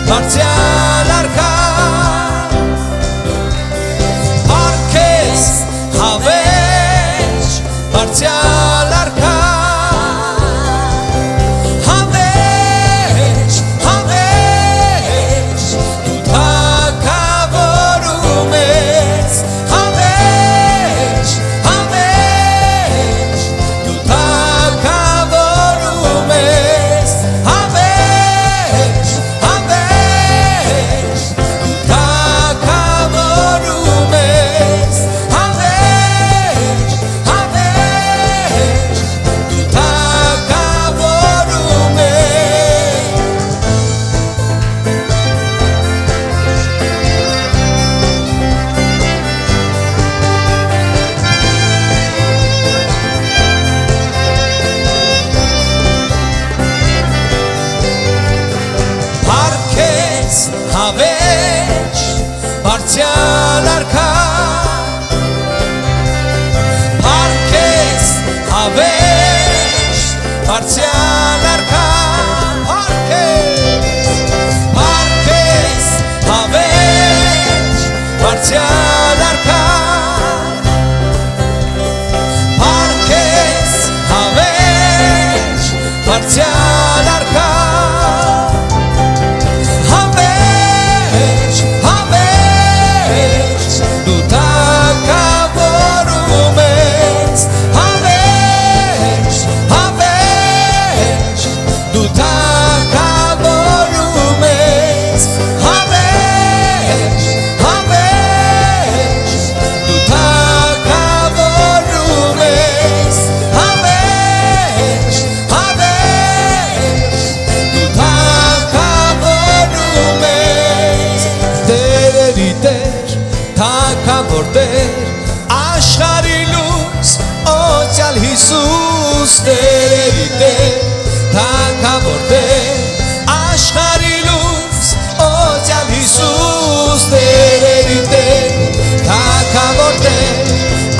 Բարձյալ արքա Պարքես հավերջ Բարձյալ արքա Հավերջ, հավերջ Դու թագավորում ես Հավերջ, հավերջ Դու թագավորում ես Հավերջ, հավերջ Դու թագավորում ես Հավերջ, հավերջ Դու թագավորում ես Պարքես հավերջ Բարձյալ արքա Պարքես հավերջ Բարձյալ արքա Պարքես հավերջ Բարձյալ արքա Պարքես հավերջ Բարձյալ արքա Հավերջ, հավերջ Դու թագավորում ես Հավերջ, հավերջ Դու թագավորում ես Հավերջ, հավերջ Դու թագավորում ես Հավերջ, հավերջ Դու թագավորում ես Տերերի Տեր, թագավոր Տեր Աշխարհի լույս, օծյալ Հիսուս Տերերի Տեր, թագավոր Տեր Աշխարհի լույս, օծյալ Հիսուս Տերերի Տեր, թագավոր Տեր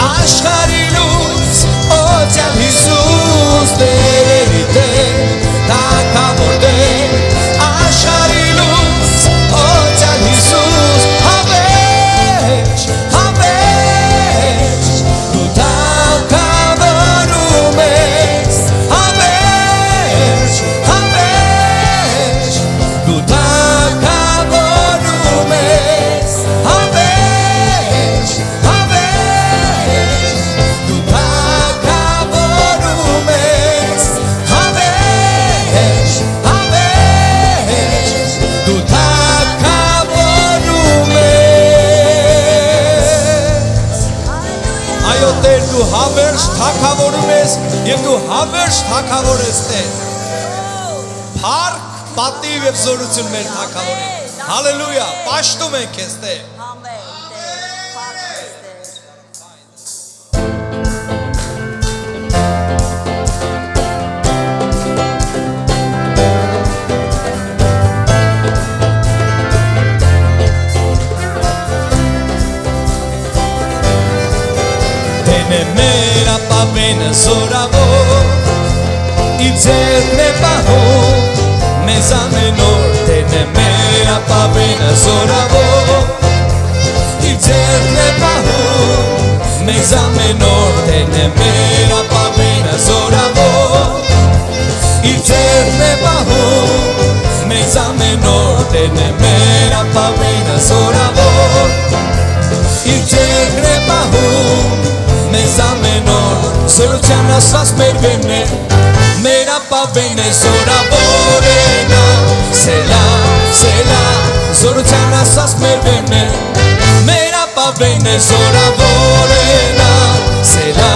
Աշխարհի լույս, օծյալ Հիսուս Տերերի Տեր, թագավոր Տեր Աշխարհի լույս, օծյալ Հիսուս Հավերջ, հավերջ Դու թագավորում ես Հավերջ, հավերջ Դու թագավորում ես Հավերջ, հավերջ Դու թագավորում ես Հավերջ, հավերջ Դու թագավորում ես Այո Տեր դու հավերջ թագավորում ես և դու հավերջ թագավոր ես Տեր Փառք, պատիվ և զորություն մեր թագավորին Հալելույա, պաշտում ենք քեզ Տեր Ամեն Տեր, փառք ես Տեր Տենե մեր ապավենը զորավոր Իր ձեռն է պահում մեզ ամեն օր Տենե մեր ապավենը զորավոր Իր ձեռն է պահում մեզ ամեն օր Տենե մեր ապավենը զորավոր Իր ձեռն է պահում մեզ ամեն օր Տենե մեր ապավենը զորավոր Իր ձեռն է պահում մեզ ամեն օր Զորության ասված մեր վեն է Մեր ապավեն է զորավոր է նա Սելա, սելա Զորության ասված մեր վեն է Մեր ապավեն է զորավոր է նա Սելա,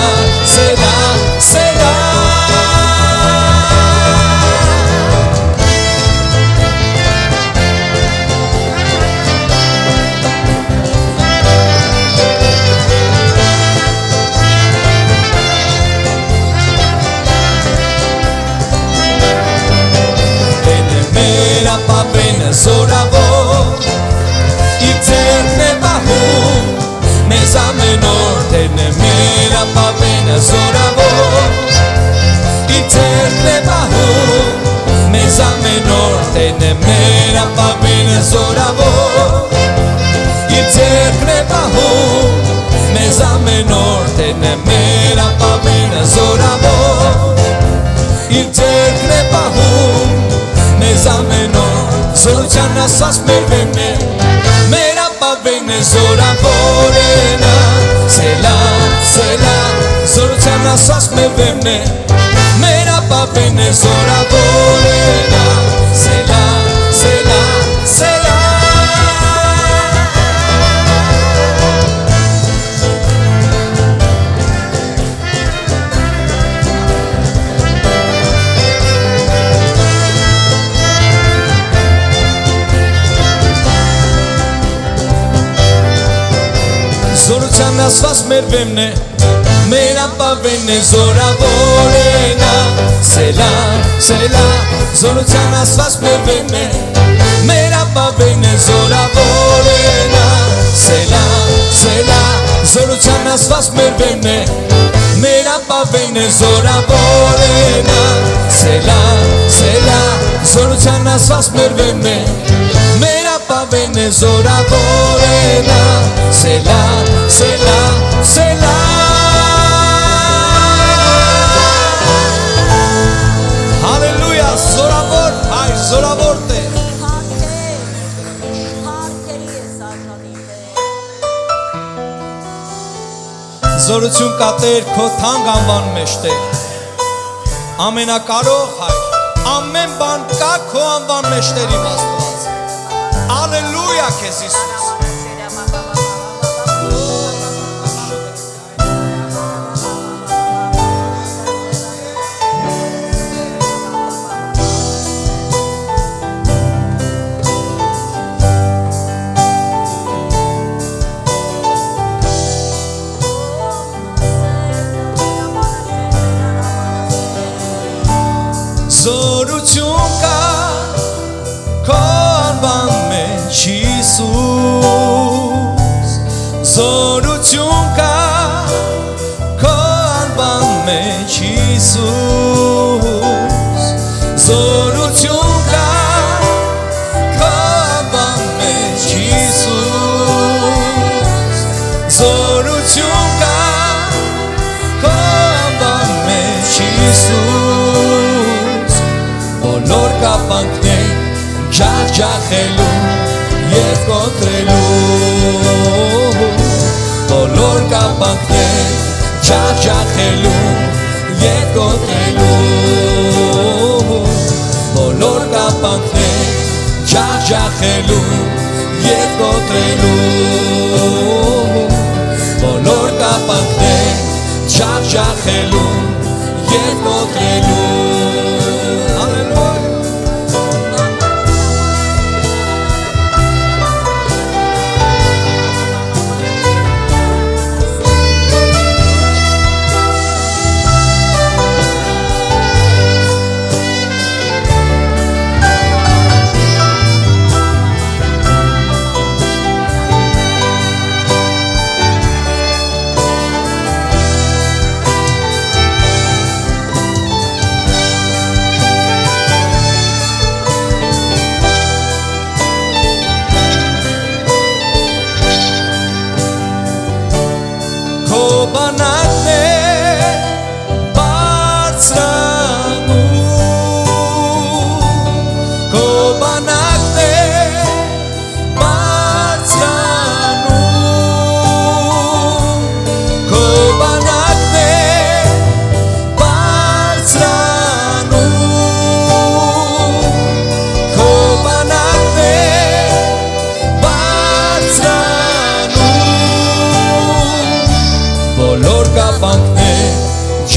սելա, սելա Ապավենը զորավոր Իր ձեռն է պահում մեզ ամեն օր Տերն է մեր ապավենը զորավոր Իր ձեռն է պահում մեզ ամեն օր Տերն է մեր ապավենը է զորավոր Իր ձեռքն է պահում Մեզ ամեն օր Տերն է մեր ապավենը զորավոր Իր ձեռքն է պահում Մեզ ամեն օր Զորության ասած մեր վեմն է Մեր ապավենն է զորավոր է նա Սելա, սելա Զորության ասած մեր վեմն է Մեր ապավենն է զորավոր է նա Սելա, սելա, սելա Զորության ասված մեր վեմն է Մեր ապավենն է զորավոր է նա Սելա, սելա Զորության ասված մեր վեմն է Մեր ապավենն է զորավոր է նա Սելա, սելա Զորության ասված մեր վեմն է Մեր ապավենն է զորավոր է նա Սելա, սելա Զորության ասված մեր վեմն է Մեր ապավենն է զորավոր է նա Սելա, սելա, սելա Հալելույա, զորավոր հայր, զորավոր Տեր Զորություն կա Տեր քո թանկ անվան մեջ Տեր Ամենակարող հայր Ամեն բան կա քո անվան մեջ Տեր իմ Աստված Հալելույա քեզ Հիսուս Զորություն կա քո անվան մեջ Հիսուս Զորություն կա քո անվան մեջ Հիսուս Զորություն կա քո անվան մեջ Հիսուս Զորություն կա քո անվան մեջ Հիսուս Բոլոր կապանքներ ջախջախելու և կոտրելու Բոլոր կապանքներ ջախջախելու և կոտրելու Բոլոր կապանքներ ջախջախելու և կոտրելու Բոլոր կապանքներ ջախջախելու և կոտրելու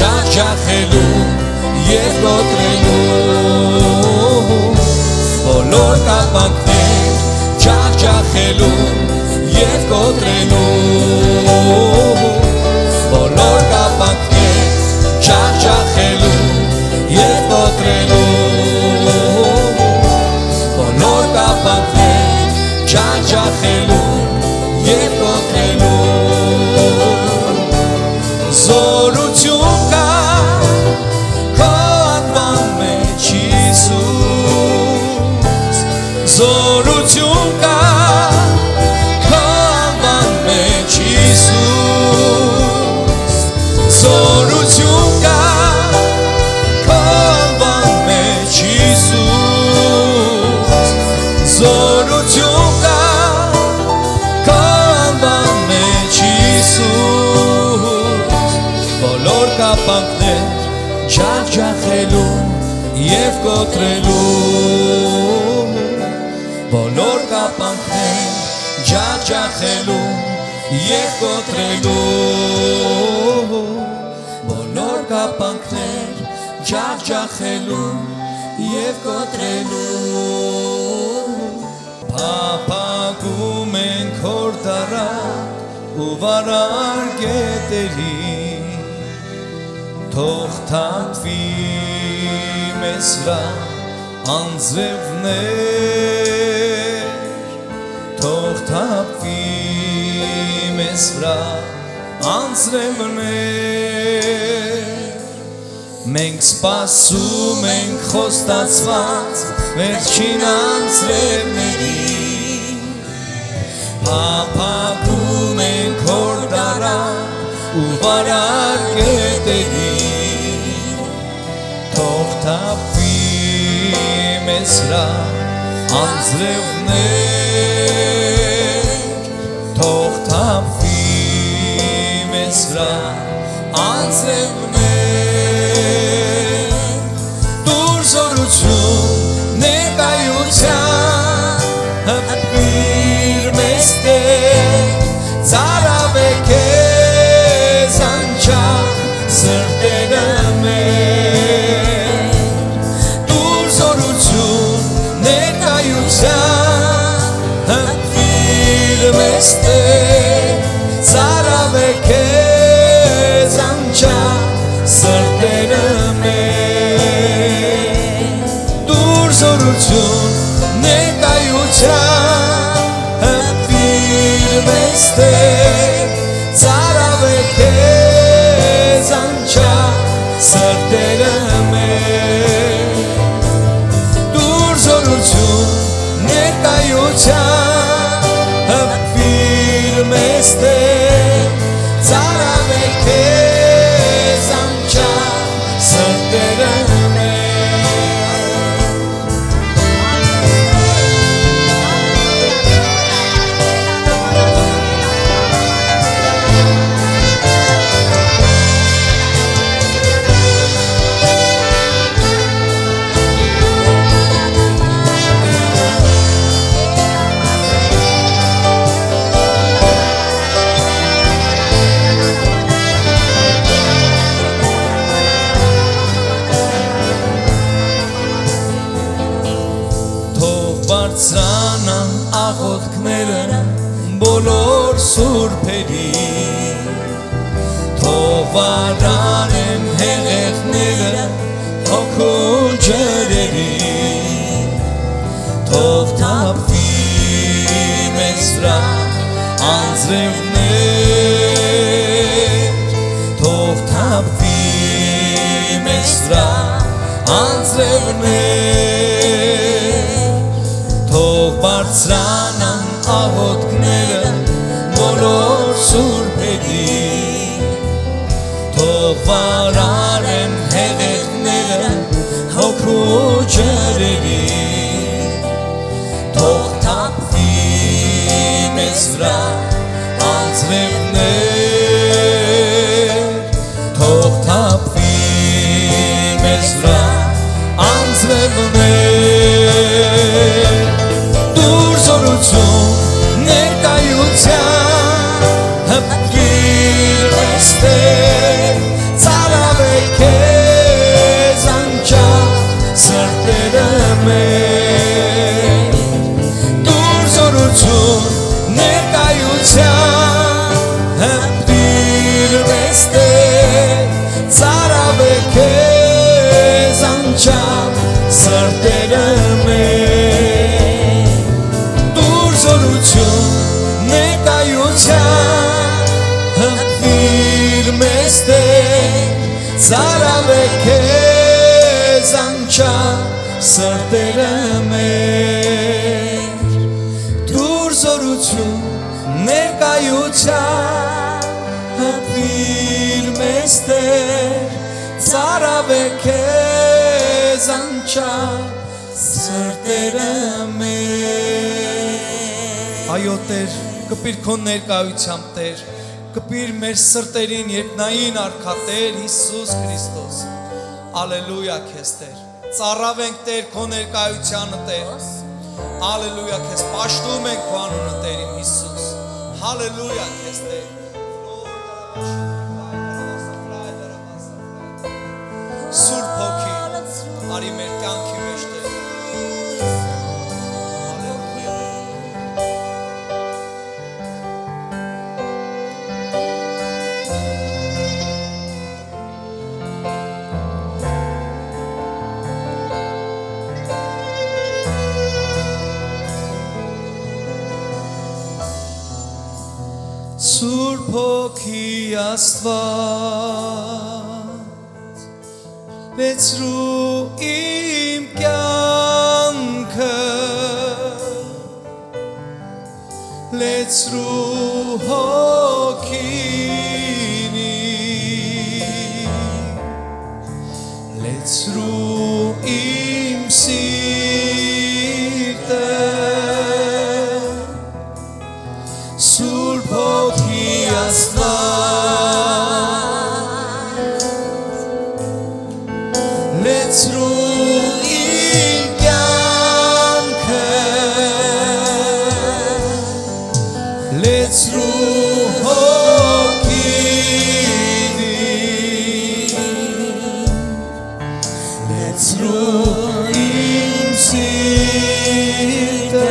ջախջախելու և կոտրելու Բոլոր կապանքներ ջախջախելու և կոտրելու Բոլոր կապանքներ ջախջախելու և կոտրելու Բոլոր կապանքներ ջախջախելու և կոտրելու Զորություն կա քո անվան մեջ Հիսուս զորություն կա քո անվան մեջ Հիսուս զորություն կա քո անվան մեջ Հիսուս զորություն կա քո անվան մեջ Հիսուս բոլոր կապանքներ ջախջախելու և կոտրելու բոլոր կապանքներ ջախջախելու և կոտրելու բոլոր կապանքներ ջախջախելու և կոտրելու փափագում ենք հոր դարակ ու վարար գետերին թող թափվի մեզ վրա անձրևներ թող թափվի մեզ վրա անձրևներ մենք սպասում ենք խոստացված վերջին անձրևներին փափագում ենք հոր դարակ ու վարար գետերին թող թափվի մեզ վրա անձրևներ թող թափվի մեզ վրա անձրևներ դուր զորություն ներկայության հպվիր մեզ Տեր ծարավեք քեզ անչափ սրտերը մեր դուր զորություն ներկայության հպվիր մեզ Տեր ծարավեք քեզ անչափ սրտերը մեր դուր զորություն ներկայության հպվիր մեզ Տեր ծարավեք քեզ անչափ սրտերը մեր դուր զորություն ներկայության հպվիր մեզ Տեր ծարավեք քեզ անչափ սրտերը բարձրանան աղոթքները բոլոր սուրբերի թող վարարեն հեղեղները հոգու ջրերի թող թափվի մեզ վրա անձրևներ թող թափվի մեզ վրա անձրևներ թող բարձրանան աղոթքները բոլոր սուրբերի թող վարարեն հեղեղները հոգու ջրերի թող թափվի մեզ վրա անձրևներ թող թափվի մեզ վրա անձրևներ դուր զորություն ներկայության հպվիր մեզ Տեր ծարավեք քեզ անչափ սրտերը մեր դուր զորություն ներկայության հպվիր մեզ Տեր ծարավեք քեզ անչափ սրտերը մեր դուր զորություն ներկայության հպվիր մեզ Տեր ծարավեք քեզ անչափ սրտերը մեր զորություն ներկայության հպիր մեզ Տեր ծարավեք քեզ անչափ սրտերը մեր Այո Տեր կպիր քո ներկայությամբ Տեր կպիր մեր սրտերին երկնային արքա Տեր Հիսուս Քրիստոս Ալելույա քեզ Տեր ծառավենք Տեր քո ներկայությանը Տեր Ալելույա քեզ պաշտում ենք քո անունը Տեր իմ Հիսուս Հալելույա քեզ Տեր Սուրբ Հոգի արի մեր կյանքի մեջ Տեր Հալելույա Սուրբ Հոգի Աստված լեցրու իմ կյանքը լեցրու հոգին լեցրու իմ սիրտը Սուրբ Հոգի Աստված լեցրու իմ կյանքը լեցրու հոգին լեցրու իմ սիրտը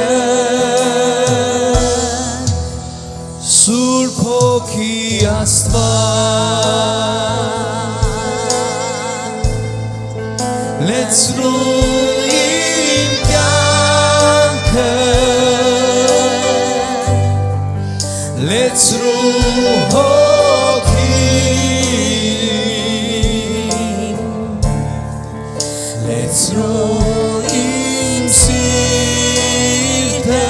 Սուրբ Հոգի Աստված լեցրու իմ կյանքը լեցրու հոգին լեցրու իմ սիրտը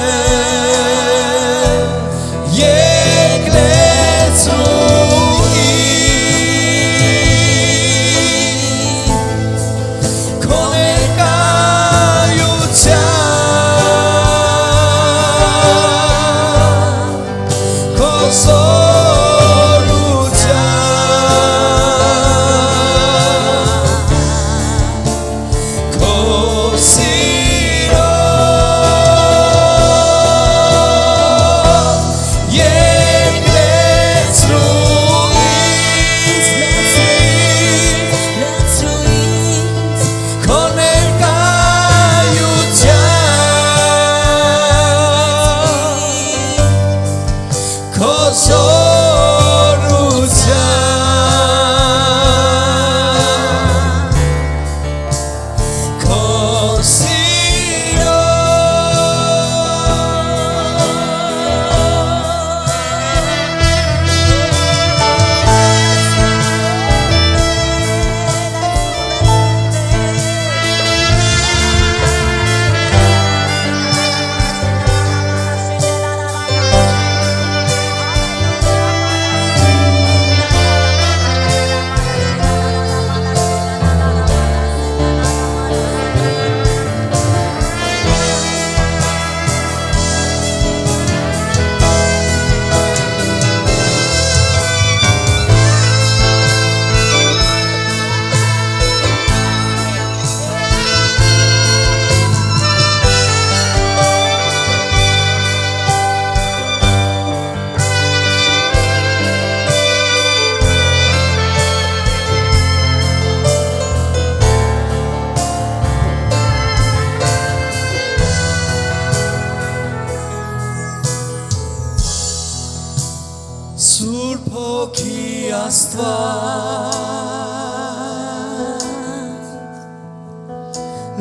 Սուրբ Հոգի Աստված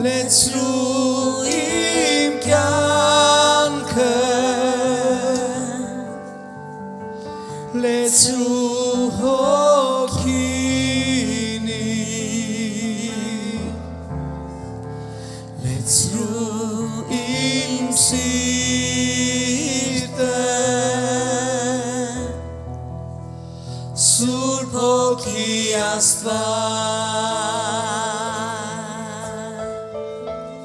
լեցրու իմ կյանքը լեցրու հոգին լեցրու իմ սիրտը Աստված